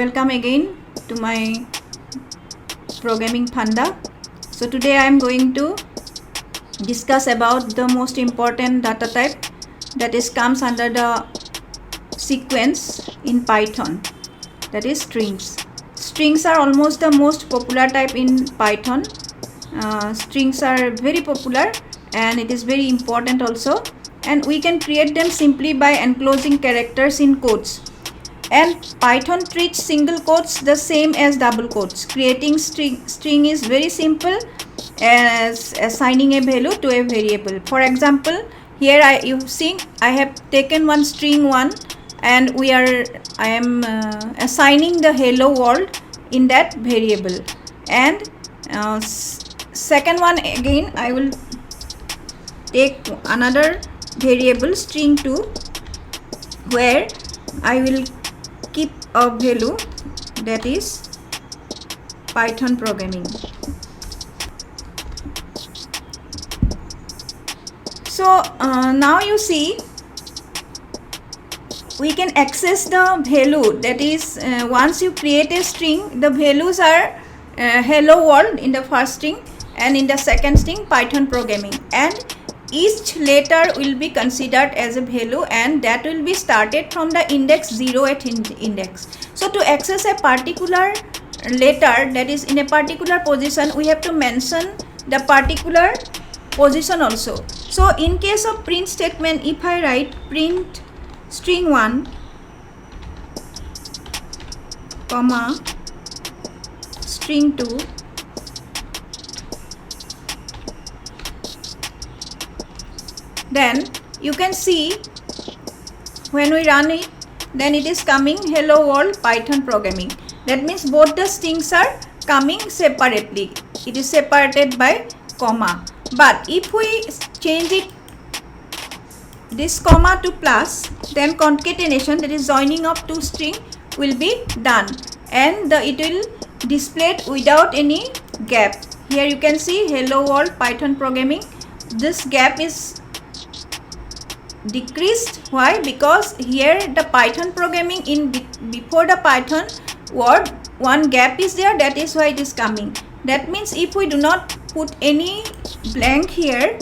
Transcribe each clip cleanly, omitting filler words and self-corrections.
welcome again to my programming Phanda. So today I am going to discuss about the most important data type that is comes under the sequence in Python, that is strings. Strings are almost the most popular type in Python. Strings are very popular and it is very important also, and we can create them simply by enclosing characters in quotes. And Python treats single quotes the same as double quotes. Creating string is very simple as assigning a value to a variable. For example, here you see I have taken one string 1 and I am assigning the hello world in that variable, and second one again I will take another variable string 2 where I will keep a value that is Python programming. So now you see we can access the value, that is once you create a string, the values are hello world in the first string and in the second string Python programming, and each letter will be considered as a value and that will be started from the index 0 at index. So to access a particular letter that is in a particular position, we have to mention the particular position also. So in case of print statement, if I write print string 1 comma string 2 then you can see when we run it, then it is coming hello world Python programming. That means both the strings are coming separately. It is separated by comma. But if we change it this comma to plus, then concatenation, that is joining of two string, will be done, and it will display it without any gap. Here you can see hello world Python programming. This gap is decreased. Why? Because here the Python programming before the Python word one gap is there, that is why it is coming. That means if we do not put any blank here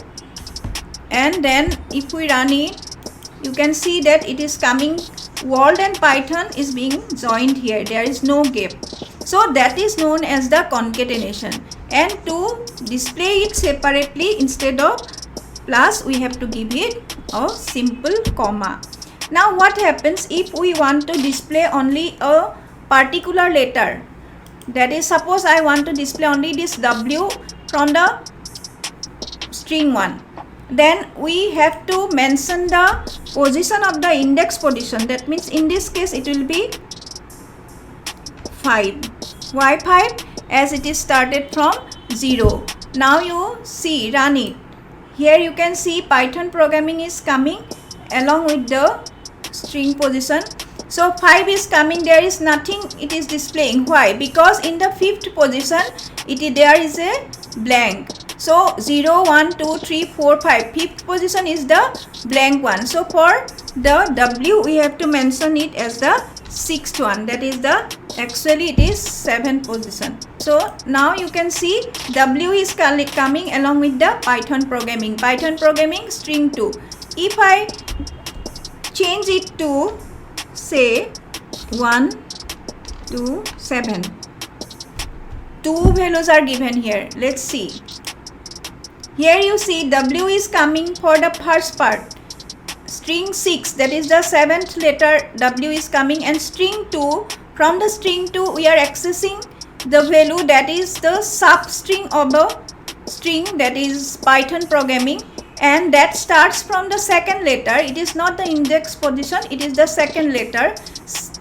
and then if we run it, you can see that it is coming world and Python is being joined here, there is no gap. So that is known as the concatenation, and to display it separately instead of plus we have to give it a simple comma. Now what happens if we want to display only a particular letter, that is suppose I want to display only this W from the string 1, then we have to mention the position of the index position. That means in this case it will be 5. Why 5? As it is started from 0. Now you see, run it. Here you can see Python programming is coming along with the string position. So 5 is coming, there is nothing it is displaying. Why? Because in the 5th position there is a blank. So 0, 1, 2, 3, 4, 5. 5th position is the blank one. So for the W we have to mention it as the 6th one. That is actually it is 7th position. So now you can see W is coming along with the Python programming. Python programming string 2. If I change it to say 1, 2, 7. Two values are given here. Let's see. Here you see W is coming for the first part. String 6, that is the 7th letter W is coming, and string 2, from the string 2 we are accessing the value that is the substring of a string, that is Python programming, and that starts from the second letter. It is not the index position, it is the second letter,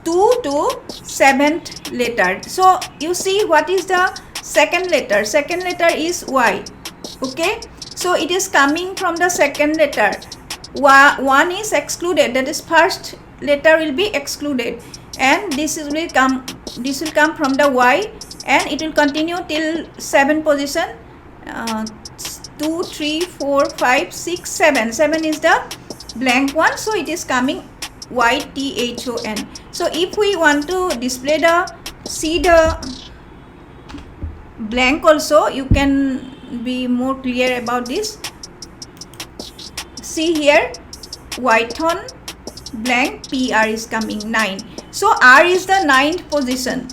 2 to 7th letter. So you see what is the second letter? Second letter is Y. Okay, so it is coming from the second letter. 1 is excluded, that is first letter will be excluded, and this will come from the Y, and it will continue till 7 position. 2, 3, 4, 5, 6, 7. 7 is the blank one, so it is coming YTHON. So if we want to display see the blank also, you can be more clear about this. See here, Python blank PR is coming 9. So R is the 9th position.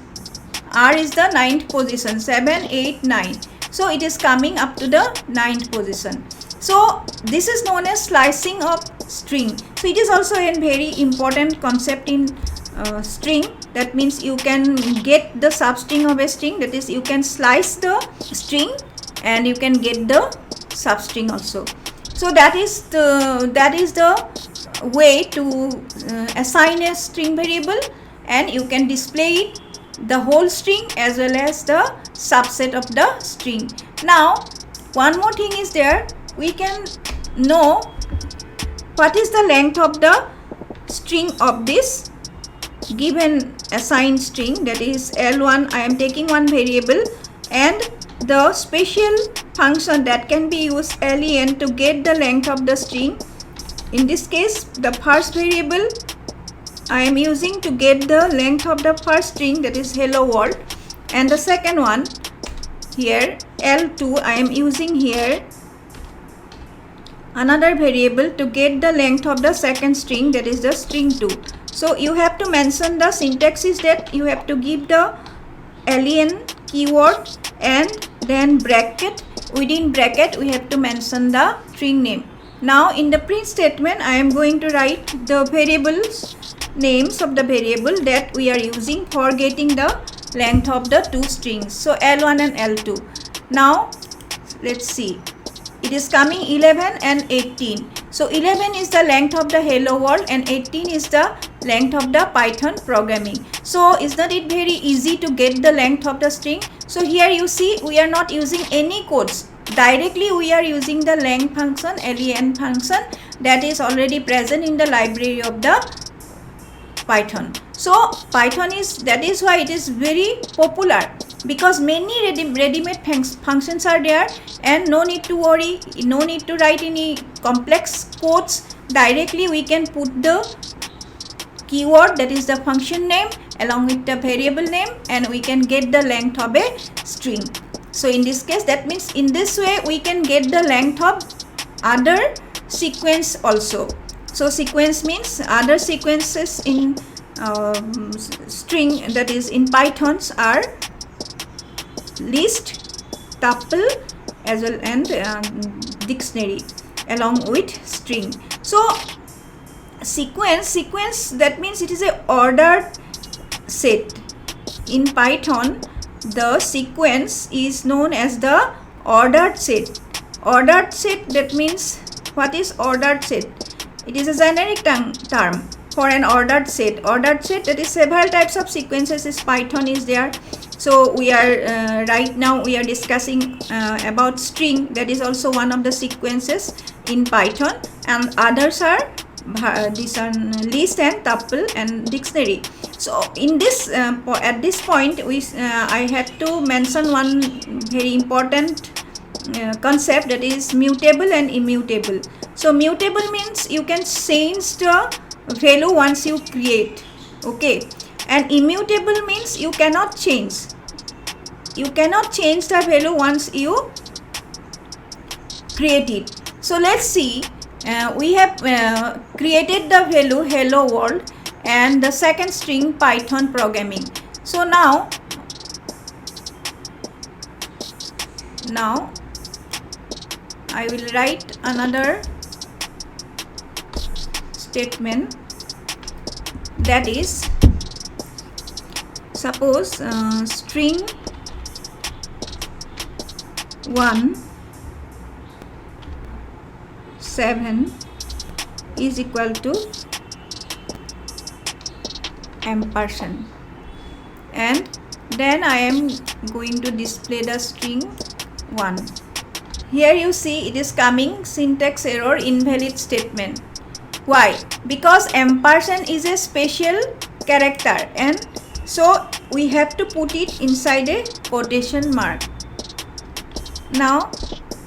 R is the 9th position, 7, 8, 9. So it is coming up to the 9th position. So this is known as slicing of string. So it is also a very important concept in string. That means you can get the substring of a string, that is you can slice the string and you can get the substring also. So that is the way to assign a string variable, and you can display it the whole string as well as the subset of the string. Now one more thing is there, we can know what is the length of the string of this given assigned string, that is L1. I am taking one variable, and the special function that can be used len to get the length of the string. In this case, the first variable I am using to get the length of the first string, that is hello world, and the second one here L2 I am using here another variable to get the length of the second string, that is the string 2. So you have to mention the syntax is that you have to give the len keyword and then bracket, within bracket we have to mention the string name. Now in the print statement I am going to write the variables names of the variable that we are using for getting the length of the two strings. So L1 and L2. Now let's see, it is coming 11 and 18. So 11 is the length of the hello world and 18 is the length of the Python programming. So is not it very easy to get the length of the string? So here you see we are not using any codes. Directly we are using the length function, len function, that is already present in the library of the Python. So Python is, that is why it is very popular, because many ready-made functions are there, and no need to worry, no need to write any complex codes. Directly we can put the keyword, that is the function name, along with the variable name, and we can get the length of a string. So in this case, that means in this way we can get the length of other sequence also. So sequence means other sequences in string, that is in Pythons, are list, tuple as well, and dictionary along with string. So sequence that means it is a ordered set. In Python the sequence is known as the ordered set. Ordered set, that means what is ordered set? It is a generic term for an ordered set. Ordered set, that is several types of sequences is Python is there. So we are right now we are discussing about string, that is also one of the sequences in Python, and others are this are list and tuple and dictionary. So in this at this point I had to mention one very important concept, that is mutable and immutable. So mutable means you can change the value once you create, okay, and immutable means you cannot change. You cannot change the value once you create it. So let's see, we have created the value hello world and the second string Python programming. So now I will write another statement, that is suppose string 1 7 is equal to ampersand, and then I am going to display the string 1. Here you see it is coming syntax error, invalid statement. Why? Because ampersand is a special character, and so we have to put it inside a quotation mark. Now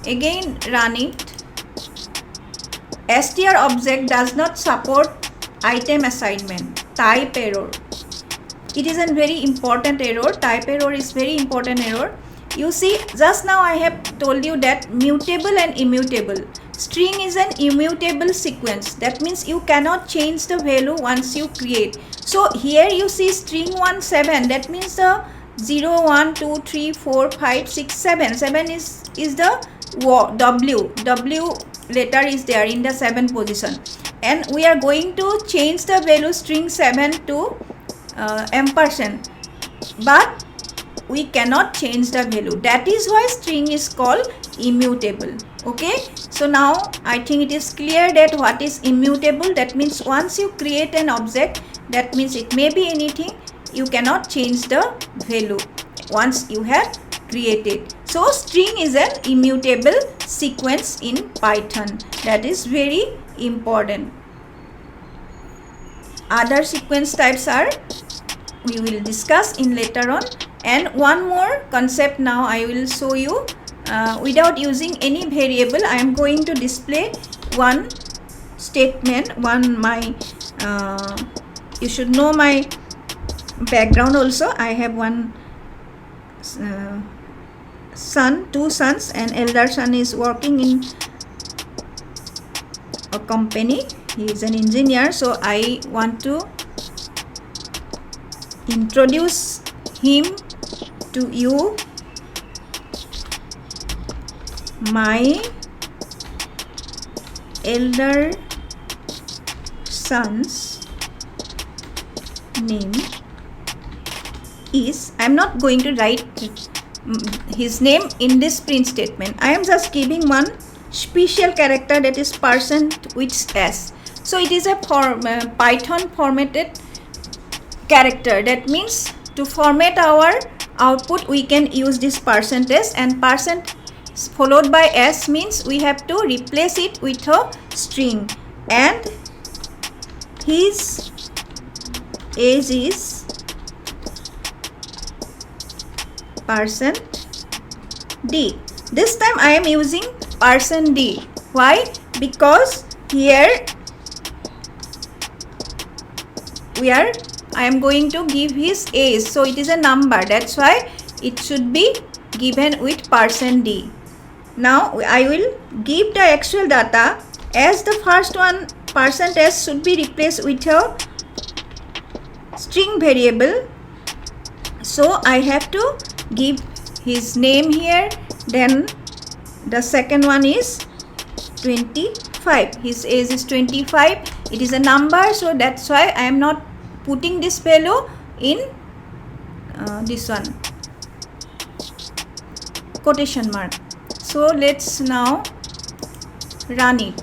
again run it. str object does not support item assignment, type error. It is a very important error. Type error is very important error. You see, just now I have told you that mutable and immutable. String is an immutable sequence. That means you cannot change the value once you create. So here you see string 1 7. That means the 0 1 2 3 4 5 6 7. 7 is the W letter is there in the 7 position, and we are going to change the value string 7 to ampersand, but we cannot change the value. That is why string is called immutable. Okay, so now I think it is clear that what is immutable. That means once you create an object, that means it may be anything, you cannot change the value once you have created. So string is an immutable sequence in Python. That is very important. Other sequence types are, we will discuss in later on. And one more concept now I will show you. Without using any variable, I am going to display one statement. You should know my background also. I have one son, two sons, and elder son is working in a company. He is an engineer, so I want to introduce him to you. My elder son's name is, I am not going to write his name in this print statement. I am just giving one special character, that is % with s. So it is a Python formatted character. That means to format our output we can use this %s, and % followed by s means we have to replace it with a string, and his age is %d. This time I am using %d. Why? Because here I am going to give his age, so it is a number. That's why it should be given with %d. Now I will give the actual data. As the first one, %s should be replaced with a string variable, so I have to give his name here. Then the second one is 25. His age is 25. It is a number, so that's why I am not putting this value in this one, quotation mark. So let's now run it.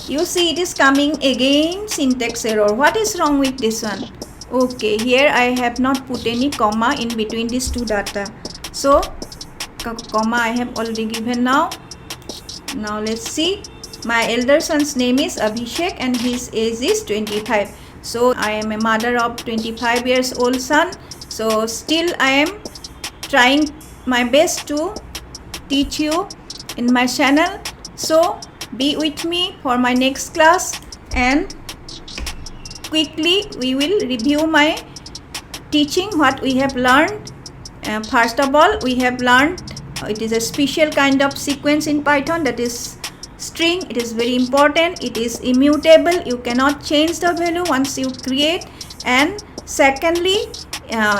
You see it is coming again, syntax error. What is wrong with this one? Okay, here I have not put any comma in between these two data, so comma I have already given. Now let's see. My elder son's name is Abhishek and his age is 25. So I am a mother of 25 years old son. So still I am trying my best to teach you in my channel. So be with me for my next class, and quickly we will review my teaching, what we have learned. First of all, we have learned it is a special kind of sequence in Python, that is string. It is very important. It is immutable. You cannot change the value once you create. And secondly,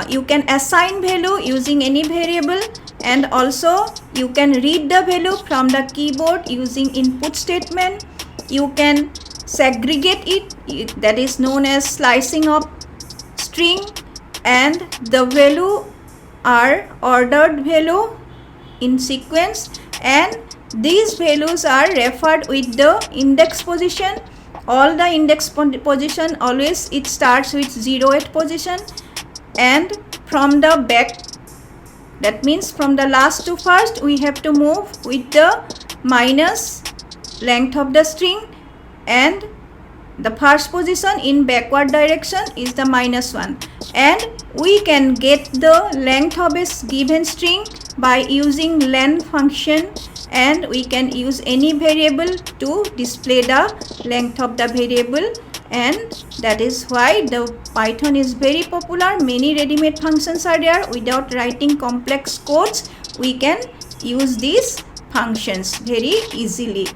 you can assign value using any variable, and also you can read the value from the keyboard using input statement. You can segregate it, that is known as slicing of string, and the value are ordered value in sequence, and these values are referred with the index position. All the index position, always it starts with 0th position, and from the back, that means from the last to first, we have to move with the minus length of the string, and the first position in backward direction is the -1. And we can get the length of a given string by using len function, and we can use any variable to display the length of the variable. and that is why the Python is very popular. Many ready-made functions are there. Without writing complex codes, we can use these functions very easily.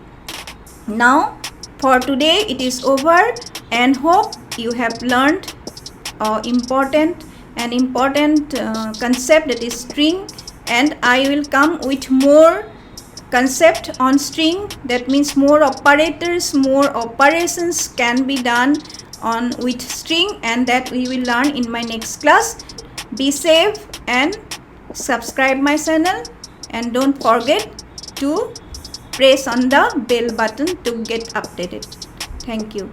Now for today it is over, and hope you have learned important concept, that is string, and I will come with more concept on string. That means more operators, more operations can be done on with string, and that we will learn in my next class. Be safe and subscribe my channel, and don't forget to press on the bell button to get updated. Thank you.